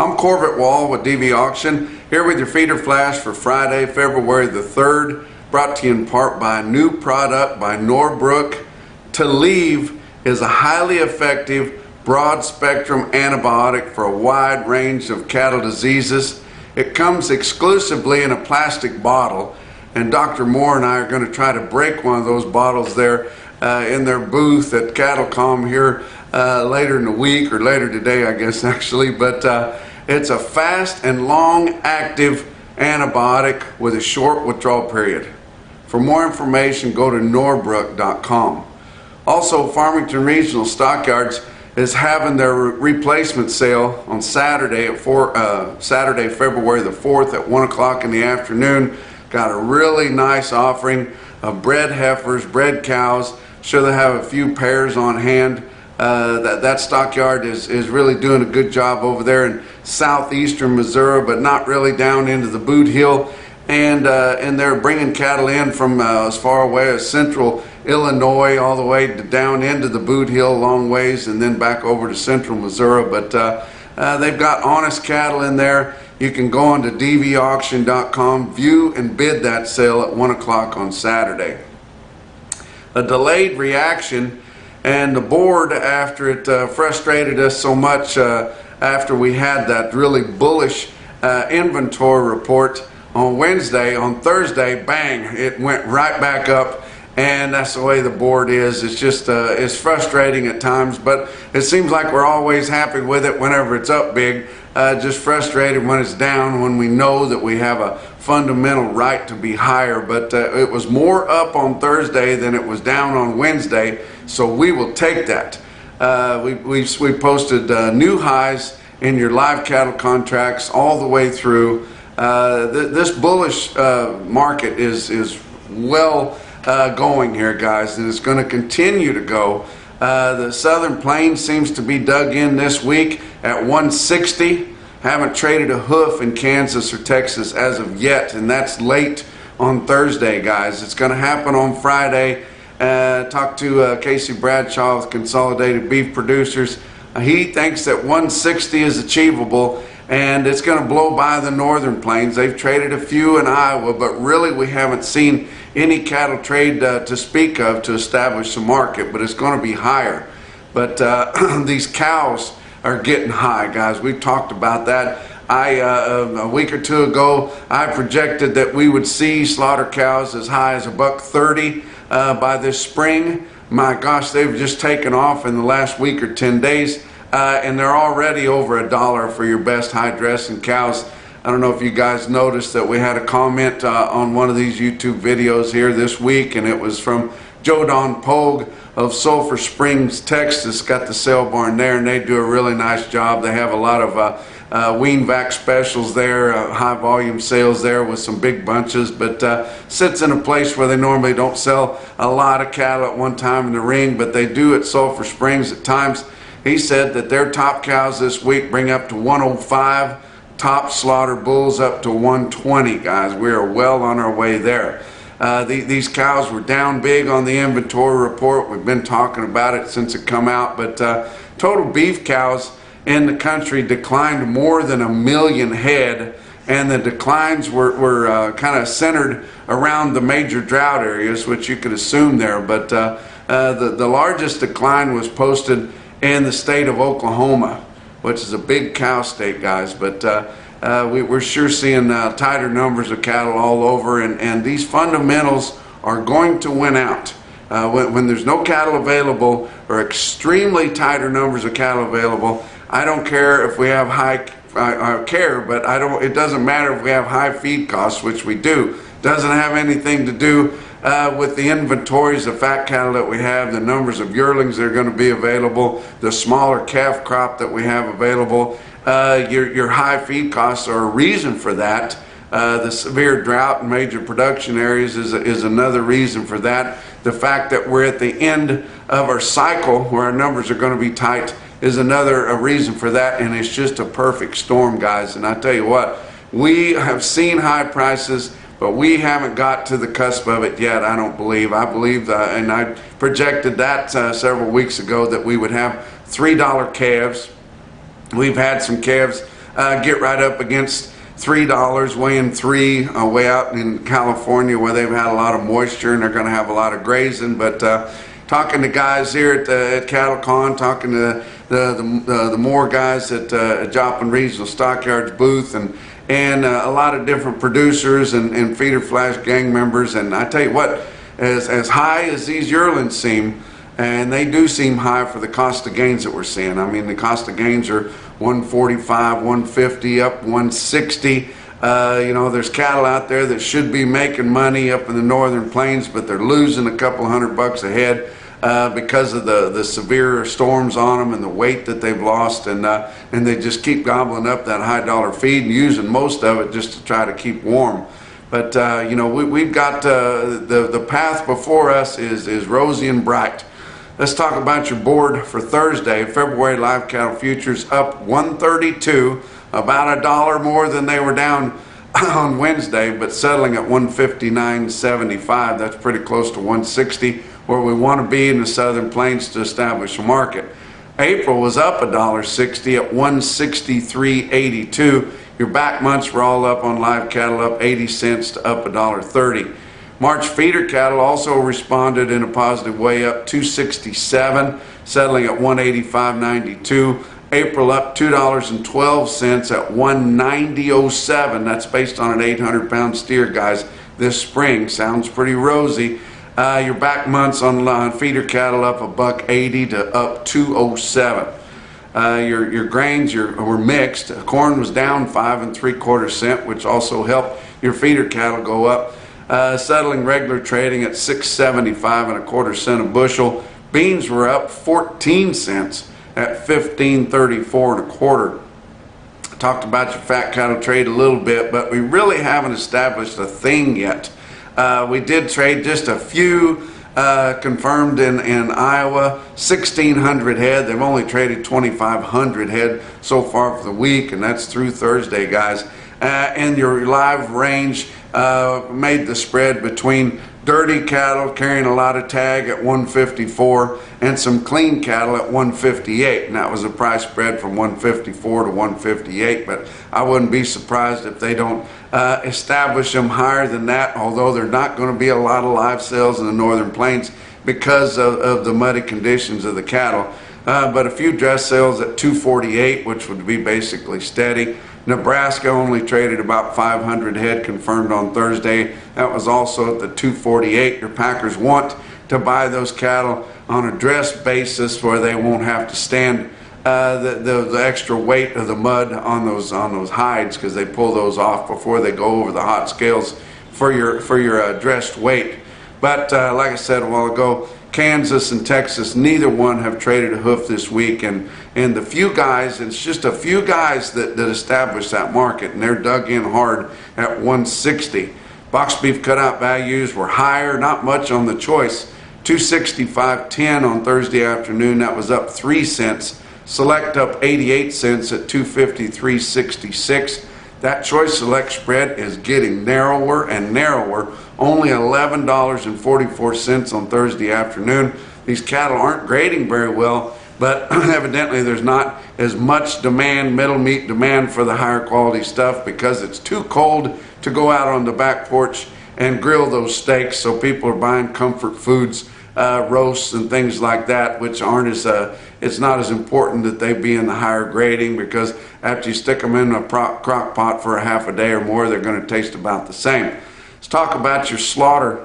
I'm Corbett Wall with DV Auction, here with your feeder flash for Friday, February the 3rd, brought to you in part by a new product by Norbrook. Talieve is a highly effective, broad-spectrum antibiotic for a wide range of cattle diseases. It comes exclusively in a plastic bottle, and Dr. Moore and I are going to try to break one of those bottles there in their booth at CattleCom here later in the week, or later today I guess actually. But it's a fast and long-active antibiotic with a short withdrawal period. For more information, go to norbrook.com. Also, Farmington Regional Stockyards is having their replacement sale on Saturday at Saturday, February the 4th at 1 o'clock in the afternoon. Got a really nice offering of bred heifers, bred cows. Sure, they have a few pairs on hand. That stockyard is really doing a good job over there in southeastern Missouri, but not really down into the Boot Hill. And they're bringing cattle in from as far away as central Illinois all the way down into the Boot Hill a long ways, and then back over to central Missouri. But they've got honest cattle in there. You can go on to dvauction.com, view and bid that sale at 1 o'clock on Saturday. A delayed reaction, and the board, after it frustrated us so much after we had that really bullish inventory report on Wednesday, on Thursday, bang, it went right back up. And that's the way the board is. It's just it's frustrating at times, but it seems like we're always happy with it whenever it's up big. Just frustrated when it's down, when we know that we have a fundamental right to be higher. But it was more up on Thursday than it was down on Wednesday, so we will take that. We posted new highs in your live cattle contracts all the way through. This bullish market is well going here, guys, and it's going to continue to go. The Southern Plains seems to be dug in this week at 160. Haven't traded a hoof in Kansas or Texas as of yet, and that's late on Thursday, guys. It's going to happen on Friday. Talked to Casey Bradshaw with Consolidated Beef Producers. He thinks that 160 is achievable, and it's going to blow by the Northern Plains. They've traded a few in Iowa, but really we haven't seen any cattle trade to speak of to establish the market, but it's going to be higher. But these cows are getting high, guys. We've talked about that. A week or two ago, I projected that we would see slaughter cows as high as $130 by this spring. My gosh, they've just taken off in the last week or 10 days, and they're already over $1 for your best high dressing cows. I don't know if you guys noticed that we had a comment on one of these YouTube videos here this week, and it was from Joe Don Pogue of Sulphur Springs, Texas. Got the sale barn there, and they do a really nice job. They have a lot of wean vac specials there, high volume sales there with some big bunches, but sits in a place where they normally don't sell a lot of cattle at one time in the ring, but they do at Sulphur Springs at times. He said that their top cows this week bring up to 105, top slaughter bulls up to 120, guys. We are well on our way there. These cows were down big on the inventory report. We've been talking about it since it come out, but total beef cows in the country declined more than 1 million head, and the declines were kind of centered around the major drought areas, which you could assume there. But the largest decline was posted in the state of Oklahoma, which is a big cow state, guys. But we're sure seeing tighter numbers of cattle all over, and these fundamentals are going to win out. When there's no cattle available, or extremely tighter numbers of cattle available, I don't care if we have high, I care, but it doesn't matter if we have high feed costs, which we do. Doesn't have anything to do with the inventories of fat cattle that we have, the numbers of yearlings that are going to be available, the smaller calf crop that we have available. Your high feed costs are a reason for that. The severe drought in major production areas is another reason for that. The fact that we're at the end of our cycle where our numbers are going to be tight is another reason for that, and it's just a perfect storm, guys. And I tell you what, we have seen high prices, but we haven't got to the cusp of it yet, I don't believe. I believe, and I projected that several weeks ago, that we would have $3 calves. We've had some calves get right up against $3, weighing 3, way out in California where they've had a lot of moisture and they're going to have a lot of grazing. But talking to guys here at CattleCon, talking to the more guys at Joplin Regional Stockyards booth, and a lot of different producers and Feeder Flash gang members. And I tell you what, as high as these yearlings seem, and they do seem high for the cost of gains that we're seeing. I mean, the cost of gains are 145, 150, up 160. You know, there's cattle out there that should be making money up in the northern plains, but they're losing a couple $100 a head because of the severe storms on them and the weight that they've lost, and they just keep gobbling up that high dollar feed and using most of it just to try to keep warm. But you know, we've got the path before us is rosy and bright. Let's talk about your board for Thursday. February live cattle futures up 132, about $1 more than they were down on Wednesday, but settling at 159.75. That's pretty close to 160, where we want to be in the southern plains to establish a market. April was up $1.60 at 163.82. Your back months were all up on live cattle, up 80 cents to up $1.30. March feeder cattle also responded in a positive way, up 267, settling at 185.92. April up $2.12 at 190.07. That's based on an 800-pound steer, guys. This spring sounds pretty rosy. Your back months on feeder cattle up $1.80 to up 207. Your grains were mixed. Corn was down 5 3/4 cents, which also helped your feeder cattle go up. Settling regular trading at 6.75 1/4 cents a bushel. Beans were up 14 cents at 15.34 1/4. Talked about your fat cattle trade a little bit, but we really haven't established a thing yet. We did trade just a few confirmed in Iowa, 1,600 head. They've only traded 2,500 head so far for the week, and that's through Thursday, guys. And your live range made the spread between dirty cattle carrying a lot of tag at 154 and some clean cattle at 158, and that was a price spread from 154 to 158. But I wouldn't be surprised if they don't establish them higher than that, although there's not going to be a lot of live sales in the northern plains because of the muddy conditions of the cattle. But a few dress sales at 248, which would be basically steady. Nebraska only traded about 500 head confirmed on Thursday. That was also at the 248. Your packers want to buy those cattle on a dress basis where they won't have to stand the extra weight of the mud on those hides, because they pull those off before they go over the hot scales for your dressed weight. But like I said a while ago, Kansas and Texas, neither one have traded a hoof this week, and the few guys, it's just a few guys that established that market, and they're dug in hard at 160. Box beef cutout values were higher, not much on the choice. 265.10 on Thursday afternoon, that was up 3 cents. Select up 88 cents at 253.66. That choice select spread is getting narrower and narrower. Only $11.44 on Thursday afternoon. These cattle aren't grading very well, but evidently there's not as much demand, middle meat demand for the higher quality stuff, because it's too cold to go out on the back porch and grill those steaks. So people are buying comfort foods, roasts and things like that, which aren't as it's not as important that they be in the higher grading, because after you stick them in a crock pot for a half a day or more, they're going to taste about the same. Let's talk about your slaughter.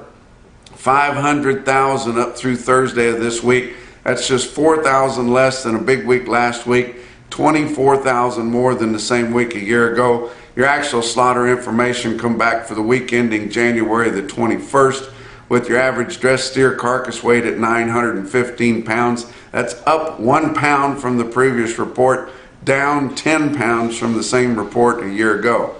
500,000 up through Thursday of this week. That's just 4,000 less than a big week last week, 24,000 more than the same week a year ago. Your actual slaughter information come back for the week ending January the 21st, with your average dressed steer carcass weight at 915 pounds. That's up 1 pound from the previous report, down 10 pounds from the same report a year ago.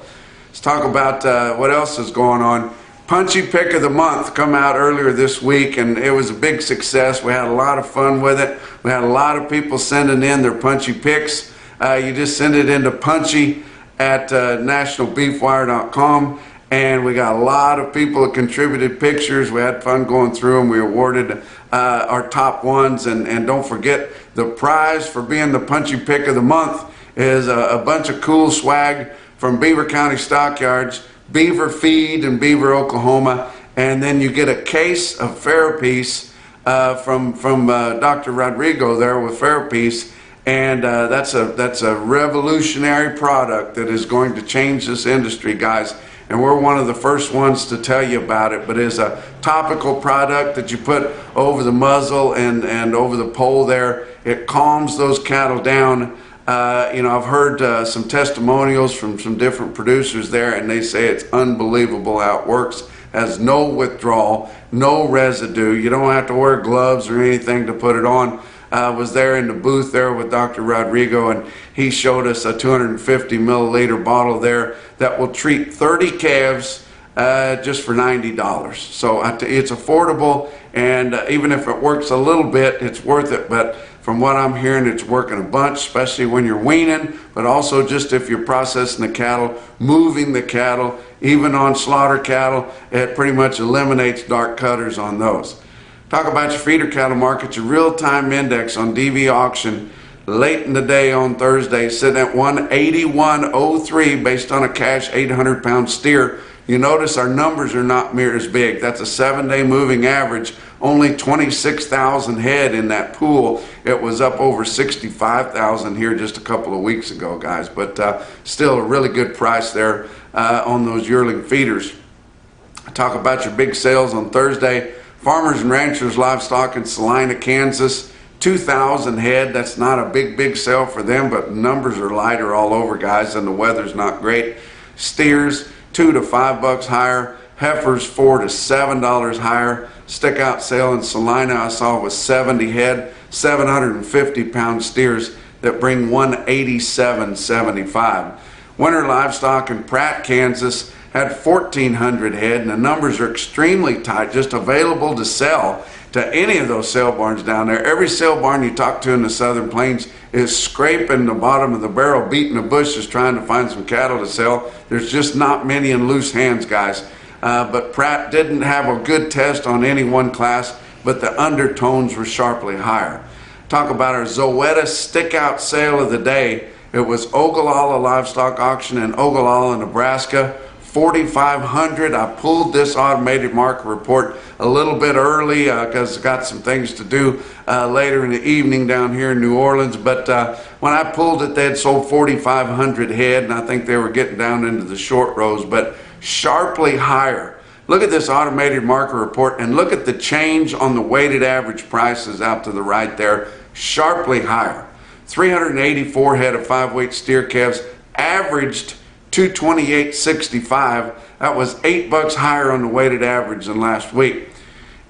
Let's talk about what else is going on. Punchy Pick of the Month come out earlier this week, and it was a big success. We had a lot of fun with it. We had a lot of people sending in their punchy picks. You just send it into punchy at nationalbeefwire.com, and we got a lot of people that contributed pictures. We had fun going through them. We awarded our top ones, and don't forget, the prize for being the Punchy Pick of the Month is a bunch of cool swag from Beaver County Stockyards, Beaver Feed in Beaver, Oklahoma, and then you get a case of Ferapeace from Dr. Rodrigo there with Ferapeace, and that's a revolutionary product that is going to change this industry, guys. And we're one of the first ones to tell you about it. But it's a topical product that you put over the muzzle and over the pole there. It calms those cattle down. You know, I've heard some testimonials from some different producers there, and they say it's unbelievable how it works. Has no withdrawal, no residue. You don't have to wear gloves or anything to put it on. Was there in the booth there with Dr. Rodrigo, and he showed us a 250 milliliter bottle there that will treat 30 calves just for $90. So it's affordable, and even if it works a little bit, it's worth it. But from what I'm hearing, it's working a bunch, especially when you're weaning, but also just if you're processing the cattle, moving the cattle, even on slaughter cattle. It pretty much eliminates dark cutters on those. Talk about your feeder cattle market. Your real-time index on DV auction late in the day on Thursday, sitting at 181.03 based on a cash 800-pound steer. You notice our numbers are not near as big. That's a 7-day moving average. Only 26,000 head in that pool. It was up over 65,000 here just a couple of weeks ago, guys. But still a really good price there on those yearling feeders. Talk about your big sales on Thursday. Farmers and Ranchers Livestock in Salina, Kansas, 2,000 head. That's not a big sale for them, but numbers are lighter all over, guys, and the weather's not great. Steers, $2 to $5 higher. Heifers, $4 to $7 higher. Stick out sale in Salina I saw was 70 head, 750-pound steers that bring $187.75. Winter Livestock in Pratt, Kansas, had 1,400 head, and the numbers are extremely tight, just available to sell to any of those sale barns down there. Every sale barn you talk to in the Southern Plains is scraping the bottom of the barrel, beating the bushes, trying to find some cattle to sell. There's just not many in loose hands, guys. But Pratt didn't have a good test on any one class, but the undertones were sharply higher. Talk about our Zoetis stick-out sale of the day. It was Ogallala Livestock Auction in Ogallala, Nebraska. 4,500. I pulled this automated market report a little bit early because I got some things to do later in the evening down here in New Orleans. But when I pulled it, they had sold 4,500 head, and I think they were getting down into the short rows, but sharply higher. Look at this automated market report, and look at the change on the weighted average prices out to the right there. Sharply higher. 384 head of 5-weight steer calves averaged 228.65. That was $8 higher on the weighted average than last week.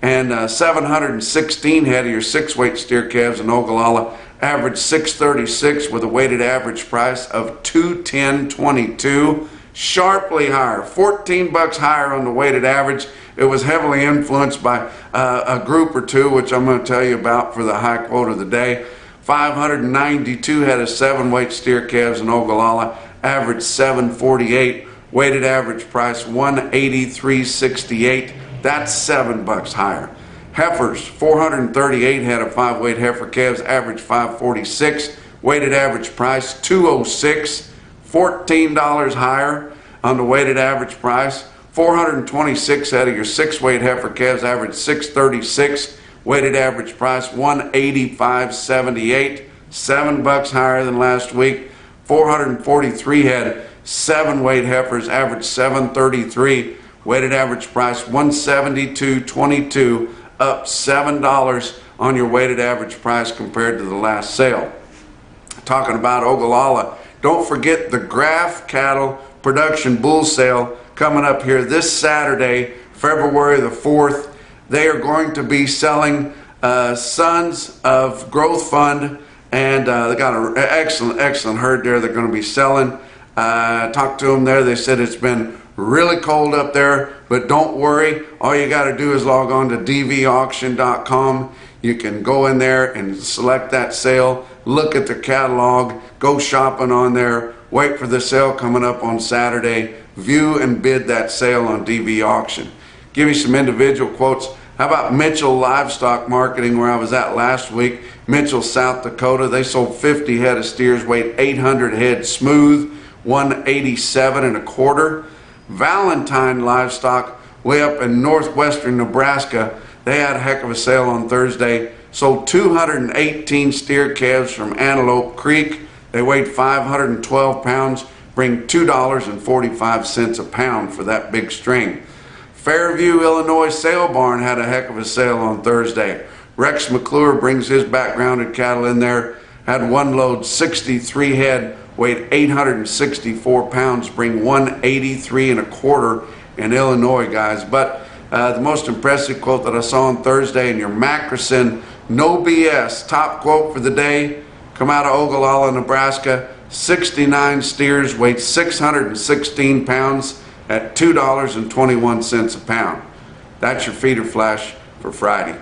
And 716 head of your 6-weight steer calves in Ogallala averaged 636 with a weighted average price of $210.22. Sharply higher, $14 higher on the weighted average. It was heavily influenced by a group or two, which I'm going to tell you about for the high quote of the day. 592 head of 7-weight steer calves in Ogallala average 748, weighted average price 183.68. That's $7 higher. Heifers, 438 head of 5-weight heifer calves average 546, weighted average price 206, $14 higher on the weighted average price. 426 head of your 6-weight heifer calves average 636, weighted average price 185.78, $7 higher than last week. 443 head 7-weight heifers average 733, weighted average price 172.22, up $7 on your weighted average price compared to the last sale. Talking about Ogallala, don't forget the Graff Cattle Production Bull Sale coming up here this Saturday, February the 4th. They are going to be selling Sons of Growth Fund, and they got an excellent herd there they're going to be selling. Talked to them there. They said it's been really cold up there, but don't worry. All you got to do is log on to dvauction.com. You can go in there and select that sale, look at the catalog, go shopping on there, wait for the sale coming up on Saturday, view and bid that sale on DV Auction. Give you some individual quotes. How about Mitchell Livestock Marketing, where I was at last week? Mitchell, South Dakota. They sold 50 head of steers, weighed 800 head smooth, 187 and a quarter. Valentine Livestock, way up in northwestern Nebraska. They had a heck of a sale on Thursday. Sold 218 steer calves from Antelope Creek. They weighed 512 pounds, bring $2.45 a pound for that big string. Fairview, Illinois Sale Barn had a heck of a sale on Thursday. Rex McClure brings his background in cattle in there. Had one load, 63 head, weighed 864 pounds, bring 183 and a quarter in Illinois, guys. But the most impressive quote that I saw on Thursday in your Macrocin, no BS, top quote for the day, come out of Ogallala, Nebraska, 69 steers, weighed 616 pounds at $2.21 a pound. That's your feeder flash for Friday.